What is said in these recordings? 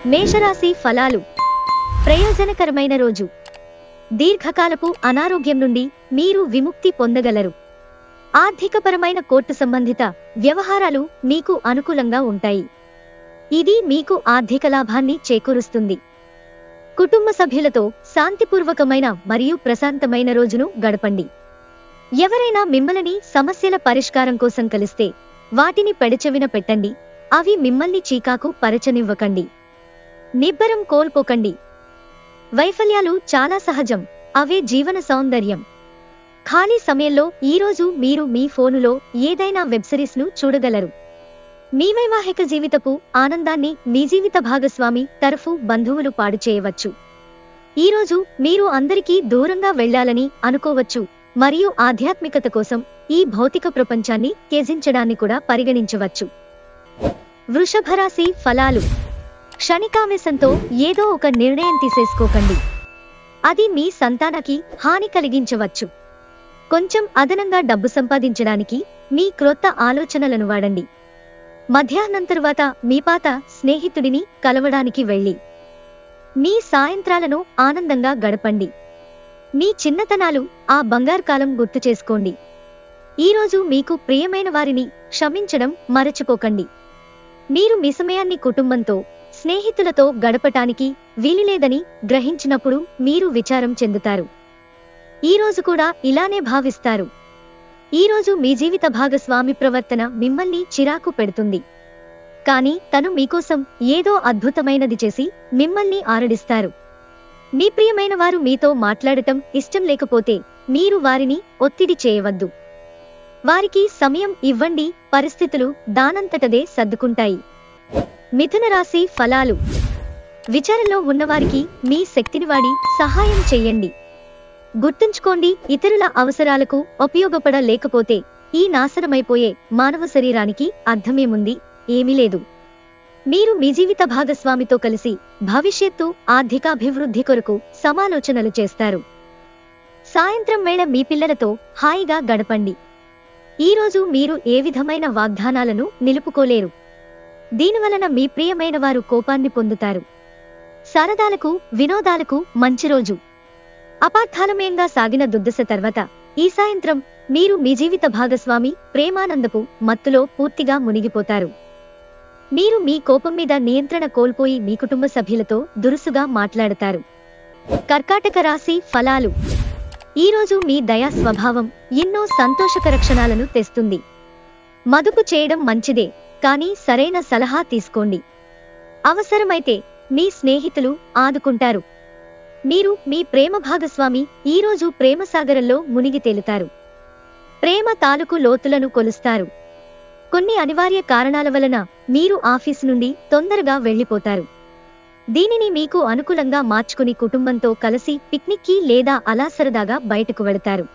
మేషరాశి ఫలాలు. ప్రయోజనకరమైన రోజు. దీర్ఘకాలపు అనారోగ్యం నుండి మీరు విముక్తి పొందగలరు. ఆర్థికపరమైన కోర్టు సంబంధిత వ్యవహారాలు మీకు అనుకూలంగా ఉంటాయి. ఇది మీకు ఆర్థిక లాభాన్ని చేకూరుస్తుంది. కుటుంబ సభ్యులతో శాంతిపూర్వకమైన మరియు ప్రశాంతమైన రోజును గడపండి. ఎవరైనా మిమ్మల్ని సమస్యల పరిష్కారం కోసం కలిస్తే వాటిని పెడచెవిన పెట్టండి. అవి మిమ్మల్ని చీకాకు పరచనివ్వకండి. నిబ్బరం కోల్పోకండి. వైఫల్యాలు చాలా సహజం, అవే జీవన సౌందర్యం. ఖాళీ సమయంలో ఈరోజు మీరు మీ ఫోనులో ఏదైనా వెబ్ సిరీస్ను చూడగలరు. మీ వైవాహిక జీవితపు ఆనందాన్ని మీ జీవిత భాగస్వామి తరఫు బంధువులు పాడు చేయవచ్చు. ఈరోజు మీరు అందరికీ దూరంగా వెళ్లాలని అనుకోవచ్చు మరియు ఆధ్యాత్మికత కోసం ఈ భౌతిక ప్రపంచాన్ని త్యజించడాన్ని కూడా పరిగణించవచ్చు. వృషభరాశి ఫలాలు. క్షణికావేశంతో ఏదో ఒక నిర్ణయం తీసేసుకోకండి. అది మీ సంతానానికి హాని కలిగించవచ్చు. కొంచెం అదనంగా డబ్బు సంపాదించడానికి మీ క్రొత్త ఆలోచనలను వాడండి. మధ్యాహ్నం తరువాత మీ పాత స్నేహితుడిని కలవడానికి వెళ్ళి మీ సాయంత్రాలను ఆనందంగా గడపండి. మీ చిన్నతనాలు, ఆ బంగారు కాలం గుర్తు చేసుకోండి. ఈరోజు మీకు ప్రియమైన వారిని క్షమించడం మరచిపోకండి. మీరు మీ సమయాన్ని కుటుంబంతో, స్నేహితులతో గడపటానికి వీలులేదని గ్రహించినప్పుడు మీరు విచారం చెందుతారు. ఈరోజు కూడా ఇలానే భావిస్తారు. ఈరోజు మీ జీవిత భాగస్వామి ప్రవర్తన మిమ్మల్ని చిరాకు పెడుతుంది. కానీ తను మీకోసం ఏదో అద్భుతమైనది చేసి మిమ్మల్ని ఆరడిస్తారు. మీ ప్రియమైన వారు మీతో మాట్లాడటం ఇష్టం లేకపోతే మీరు వారిని ఒత్తిడి చేయవద్దు. వారికి సమయం ఇవ్వండి, పరిస్థితులు దానంతటదే సర్దుకుంటాయి. మిథున రాశి ఫలాలు. విచారంలో ఉన్నవారికి మీ శక్తిని వాడి సహాయం చెయ్యండి. గుర్తుంచుకోండి, ఇతరుల అవసరాలకు ఉపయోగపడలేకపోతే ఈ నాశనమైపోయే మానవ శరీరానికి అర్థమేముంది? ఏమీ లేదు. మీరు మీ జీవిత భాగస్వామితో కలిసి భవిష్యత్తు ఆర్థికాభివృద్ధి కొరకు సమాలోచనలు చేస్తారు. సాయంత్రం వేళ మీ పిల్లలతో హాయిగా గడపండి. ఈరోజు మీరు ఏ విధమైన వాగ్దానాలను నిలుపుకోలేరు. దీనివలన మీ ప్రియమైన వారు కోపాన్ని పొందుతారు. సరదాలకు, వినోదాలకు మంచి రోజు. అపార్థాలమయంగా సాగిన దుర్దశ తర్వాత ఈ సాయంత్రం మీరు మీ జీవిత భాగస్వామి ప్రేమానందపు మత్తులో పూర్తిగా మునిగిపోతారు. మీరు మీ కోపం మీద నియంత్రణ కోల్పోయి మీ కుటుంబ సభ్యులతో దురుసుగా మాట్లాడతారు. కర్కాటక రాశి ఫలాలు. ఈరోజు మీ దయా స్వభావం ఎన్నో సంతోషకర క్షణాలను తెస్తుంది. మదుపు చేయడం మంచిదే, కానీ సరైన సలహా తీసుకోండి. అవసరమైతే మీ స్నేహితులు ఆదుకుంటారు. మీరు మీ ప్రేమ భాగస్వామి ఈరోజు ప్రేమసాగరంలో మునిగి తేలుతారు. ప్రేమ తాలూకు లోతులను కొలుస్తారు. కొన్ని అనివార్య కారణాల వలన మీరు ఆఫీసు నుండి తొందరగా వెళ్లిపోతారు. దీనిని మీకు అనుకూలంగా మార్చుకుని కుటుంబంతో కలిసి పిక్నిక్కి లేదా అలా సరదాగా బయటకు వెళతారు.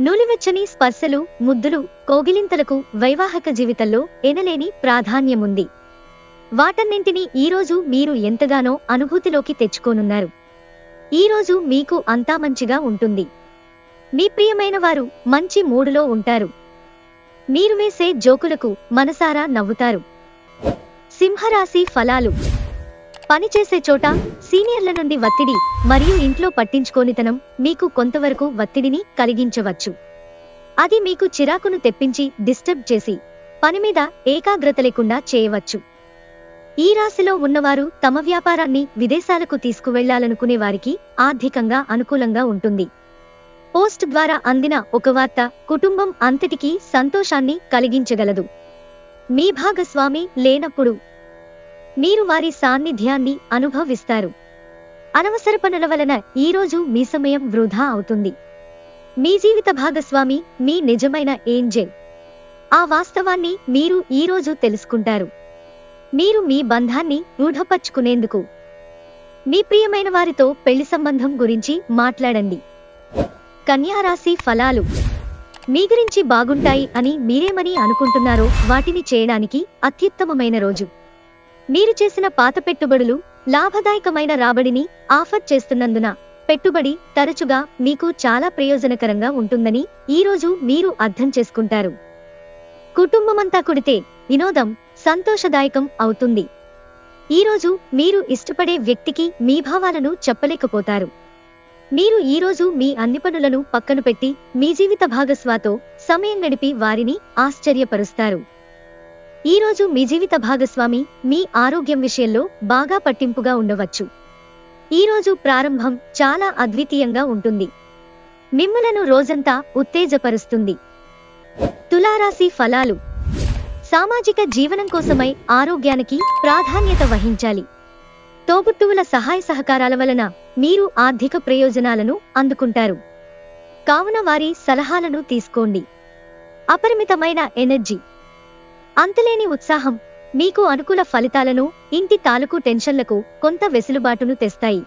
నులివెచ్చని స్పర్శలు, ముద్దులు, కోగిలింతలకు వైవాహిక జీవితంలో ఎనలేని ప్రాధాన్యముంది. వాటన్నింటినీ ఈరోజు మీరు ఎంతగానో అనుభూతిలోకి తెచ్చుకోనున్నారు. ఈరోజు మీకు అంతా మంచిగా ఉంటుంది. మీ ప్రియమైన వారు మంచి మూడులో ఉంటారు. మీరు వేసే జోకులకు మనసారా నవ్వుతారు. సింహరాశి ఫలాలు. పనిచేసే చోట సీనియర్ల నుండి ఒత్తిడి మరియు ఇంట్లో పట్టించుకోనితనం మీకు కొంతవరకు ఒత్తిడిని కలిగించవచ్చు. అది మీకు చిరాకును తెప్పించి డిస్టర్బ్ చేసి పని మీద ఏకాగ్రత లేకుండా చేయవచ్చు. ఈ రాశిలో ఉన్నవారు తమ వ్యాపారాన్ని విదేశాలకు తీసుకువెళ్లాలనుకునే వారికి ఆర్థికంగా అనుకూలంగా ఉంటుంది. పోస్ట్ ద్వారా అందిన ఒక వార్త కుటుంబం అంతటికీ సంతోషాన్ని కలిగించగలదు. మీ భాగస్వామి లేనప్పుడు మీరు వారి సాన్నిధ్యాన్ని అనుభవిస్తారు. అనవసర పనుల వలన ఈరోజు మీ సమయం వృధా అవుతుంది. మీ జీవిత భాగస్వామి మీ నిజమైన ఏంజెల్. ఆ వాస్తవాన్ని మీరు ఈరోజు తెలుసుకుంటారు. మీరు మీ బంధాన్ని దృఢపర్చుకునేందుకు మీ ప్రియమైన వారితో పెళ్లి సంబంధం గురించి మాట్లాడండి. కన్యా రాశి ఫలాలు. మీ గురించి బాగుంటాయి అని మీరేమని అనుకుంటున్నారో వాటిని చేయడానికి అత్యుత్తమమైన రోజు. మీరు చేసిన పాత పెట్టుబడులు లాభదాయకమైన రాబడిని ఆఫర్ చేస్తున్నందున పెట్టుబడి తరచుగా మీకు చాలా ప్రయోజనకరంగా ఉంటుందని ఈరోజు మీరు అర్థం చేసుకుంటారు. కుటుంబమంతా కుడితే వినోదం సంతోషదాయకం అవుతుంది. ఈరోజు మీరు ఇష్టపడే వ్యక్తికి మీ భావాలను చెప్పలేకపోతారు. మీరు ఈరోజు మీ అన్ని పనులను పక్కన పెట్టి మీ జీవిత భాగస్వామితో సమయం గడిపి వారిని ఆశ్చర్యపరుస్తారు. ఈరోజు మీ జీవిత భాగస్వామి మీ ఆరోగ్యం విషయంలో బాగా పట్టింపుగా ఉండవచ్చు. ఈరోజు ప్రారంభం చాలా అద్వితీయంగా ఉంటుంది. మిమ్ములను రోజంతా ఉత్తేజపరుస్తుంది. తులారాశి ఫలాలు. సామాజిక జీవనం కోసమై ఆరోగ్యానికి ప్రాధాన్యత వహించాలి. తోబుట్టువుల సహాయ సహకారాల వలన మీరు ఆర్థిక ప్రయోజనాలను అందుకుంటారు. కావున వారి సలహాలను తీసుకోండి. అపరిమితమైన ఎనర్జీ, అంతులేని ఉత్సాహం మీకు అనుకూల ఫలితాలను, ఇంటి తాలూకు టెన్షన్లకు కొంత వెసులుబాటును తెస్తాయి.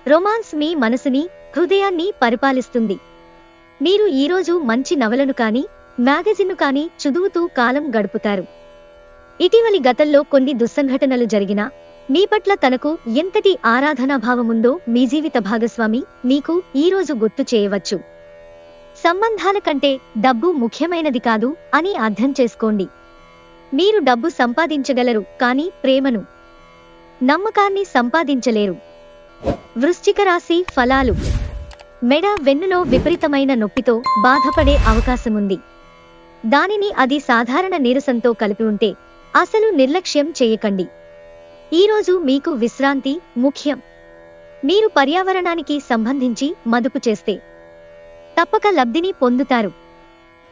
రొమాన్స్ మీ మనసుని, హృదయాన్ని పరిపాలిస్తుంది. మీరు ఈరోజు మంచి నవలను కానీ మ్యాగజిన్ను కానీ చదువుతూ కాలం గడుపుతారు. ఇటీవలి గతంలో కొన్ని దుస్సంఘటనలు జరిగినా మీ పట్ల తనకు ఎంతటి ఆరాధనాభావముందో మీ జీవిత భాగస్వామి మీకు ఈరోజు గుర్తు చేయవచ్చు. సంబంధాల కంటే డబ్బు ముఖ్యమైనది కాదు అని అర్థం చేసుకోండి. మీరు డబ్బు సంపాదించగలరు, కానీ ప్రేమను, నమ్మకాన్ని సంపాదించలేరు. వృశ్చిక రాశి ఫలాలు. మెడ, వెన్నులో విపరీతమైన నొప్పితో బాధపడే అవకాశముంది. దానిని అది సాధారణ నీరసంతో కలిపి ఉంటే అసలు నిర్లక్ష్యం చేయకండి. ఈరోజు మీకు విశ్రాంతి ముఖ్యం. మీరు పర్యావరణానికి సంబంధించి మదుపు చేస్తే తప్పక లబ్ధిని పొందుతారు.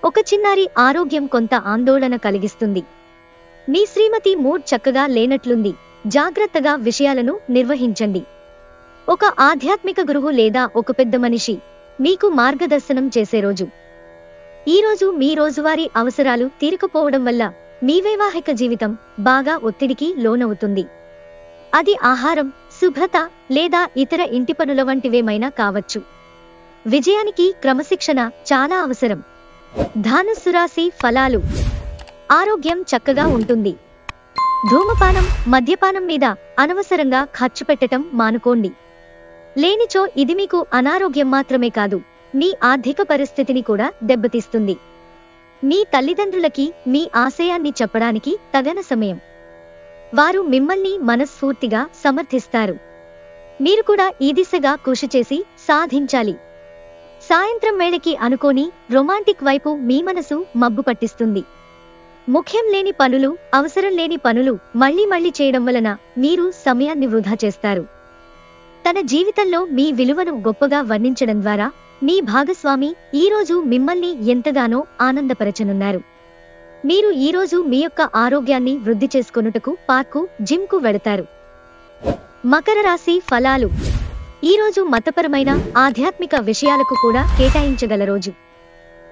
ఒక చిన్నారి ఆరోగ్యం కొంత ఆందోళన కలిగిస్తుంది. మీ శ్రీమతి మూడ్ చక్కగా లేనట్లుంది. జాగ్రత్తగా విషయాలను నిర్వహించండి. ఒక ఆధ్యాత్మిక గురువు లేదా ఒక పెద్ద మనిషి మీకు మార్గదర్శనం చేసే రోజు. ఈరోజు మీ రోజువారీ అవసరాలు తీరకపోవడం వల్ల మీ వైవాహిక జీవితం బాగా ఒత్తిడికి లోనవుతుంది. అది ఆహారం, శుభ్రత లేదా ఇతర ఇంటి పనుల వంటివేమైనా కావచ్చు. విజయానికి క్రమశిక్షణ చాలా అవసరం. ధనుస్సు రాశి ఫలాలు. ఆరోగ్యం చక్కగా ఉంటుంది. ధూమపానం, మద్యపానం మీద అనవసరంగా ఖర్చు పెట్టడం మానుకోండి. లేనిచో ఇది మీకు అనారోగ్యం మాత్రమే కాదు, మీ ఆర్థిక పరిస్థితిని కూడా దెబ్బతీస్తుంది. మీ తల్లిదండ్రులకి మీ ఆశయాన్ని చెప్పడానికి తగన సమయం. వారు మిమ్మల్ని మనస్ఫూర్తిగా సమర్థిస్తారు. మీరు కూడా ఈ దిశగా కృషి చేసి సాధించాలి. సాయంత్రం వేళకి అనుకోని రొమాంటిక్ వైపు మీ మనసు మబ్బు పట్టిస్తుంది. ముఖ్యం లేని పనులు, అవసరం లేని పనులు మళ్లీ మళ్లీ చేయడం వలన మీరు సమయాన్ని వృధా చేస్తారు. తన జీవితంలో మీ విలువను గొప్పగా వర్ణించడం ద్వారా మీ భాగస్వామి ఈరోజు మిమ్మల్ని ఎంతగానో ఆనందపరచనున్నారు. మీరు ఈరోజు మీ యొక్క ఆరోగ్యాన్ని వృద్ధి చేసుకొనుటకు పార్కు, జిమ్కు వెళతారు. మకర రాశి ఫలాలు. ఈరోజు మతపరమైన, ఆధ్యాత్మిక విషయాలకు కూడా కేటాయించగల రోజు.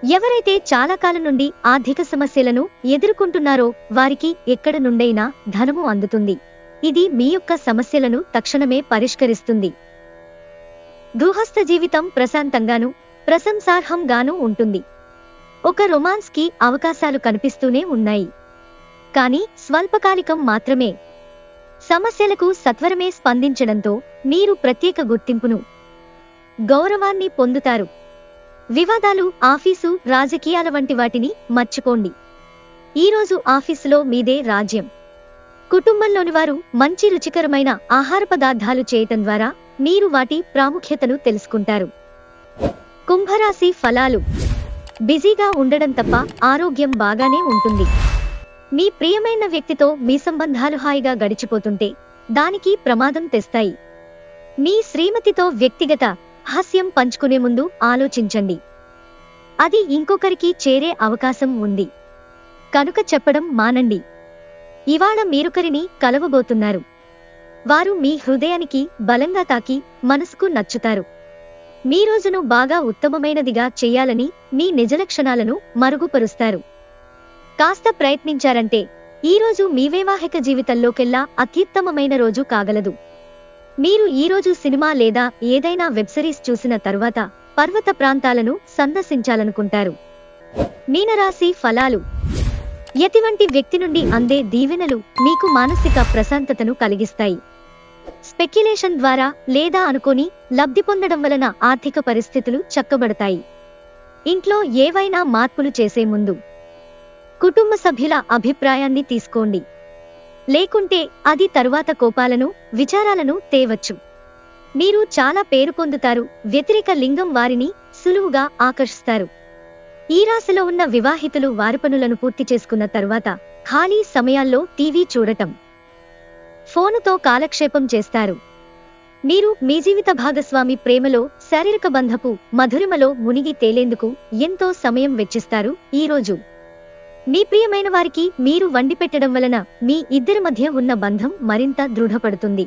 ఎవరైతే చాలా కాలం నుండి ఆర్థిక సమస్యలను ఎదుర్కొంటున్నారో వారికి ఎక్కడ నుండైనా ధనము అందుతుంది. ఇది మీ యొక్క సమస్యలను తక్షణమే పరిష్కరిస్తుంది. గృహస్థ జీవితం ప్రశాంతంగాను, ప్రశంసార్హంగానూ ఉంటుంది. ఒక రొమాన్స్ కి అవకాశాలు కనిపిస్తూనే ఉన్నాయి, కానీ స్వల్పకాలికం మాత్రమే. సమస్యలకు సత్వరమే స్పందించడంతో మీరు ప్రత్యేక గుర్తింపును, గౌరవాన్ని పొందుతారు. వివాదాలు, ఆఫీసు, రాజకీయాల వంటి వాటిని మర్చిపోండి. ఈరోజు ఆఫీసులో మీదే రాజ్యం. కుటుంబంలోని వారు మంచి రుచికరమైన ఆహార పదార్థాలు చేయటం ద్వారా మీరు వాటి ప్రాముఖ్యతను తెలుసుకుంటారు. కుంభరాశి ఫలాలు. బిజీగా ఉండడం తప్ప ఆరోగ్యం బాగానే ఉంటుంది. మీ ప్రియమైన వ్యక్తితో మీ సంబంధాలు హాయిగా గడిచిపోతుంటే దానికి ప్రమాదం తెస్తాయి. మీ శ్రీమతితో వ్యక్తిగత హాస్యం పంచుకునే ముందు ఆలోచించండి. అది ఇంకొకరికి చేరే అవకాశం ఉంది కనుక చెప్పడం మానండి. ఇవాళ మీరొకరిని కలవబోతున్నారు. వారు మీ హృదయానికి బలంగా తాకి మనసుకు నచ్చుతారు. మీ రోజును బాగా ఉత్తమమైనదిగా చెయ్యాలని మీ నిజలక్షణాలను మరుగుపరుస్తారు. కాస్త ప్రయత్నించారంటే ఈరోజు మీ వైవాహిక జీవితంలోకెల్లా అత్యుత్తమమైన రోజు కాగలదు. మీరు ఈరోజు సినిమా లేదా ఏదైనా వెబ్సిరీస్ చూసిన తరువాత పర్వత ప్రాంతాలను సందర్శించాలనుకుంటారు. మీనరాశి ఫలాలు. ఎటువంటి వ్యక్తి నుండి అందే దీవెనలు మీకు మానసిక ప్రశాంతతను కలిగిస్తాయి. స్పెక్యులేషన్ ద్వారా లేదా అనుకోని లబ్ధి పొందడం వలన ఆర్థిక పరిస్థితులు చక్కబడతాయి. ఇంట్లో ఏవైనా మార్పులు చేసే ముందు కుటుంబ సభ్యుల అభిప్రాయాన్ని తీసుకోండి. లేకుంటే అది తరువాత కోపాలను, విచారాలను తేవచ్చు. మీరు చాలా పేరు పొందుతారు. వ్యతిరేక లింగం వారిని సులువుగా ఆకర్షిస్తారు. ఈ రాశిలో ఉన్న వివాహితులు వారి పనులను పూర్తి చేసుకున్న తరువాత ఖాళీ సమయాల్లో టీవీ చూడటం, ఫోనుతో కాలక్షేపం చేస్తారు. మీరు మీ జీవిత భాగస్వామి ప్రేమలో, శారీరక బంధపు మధురిమలో మునిగి తేలేందుకు ఎంతో సమయం వెచ్చిస్తారు. ఈ రోజు మీ ప్రియమైన వారికి మీరు వండిపెట్టడం వలన మీ ఇద్దరి మధ్య ఉన్న బంధం మరింత దృఢపడుతుంది.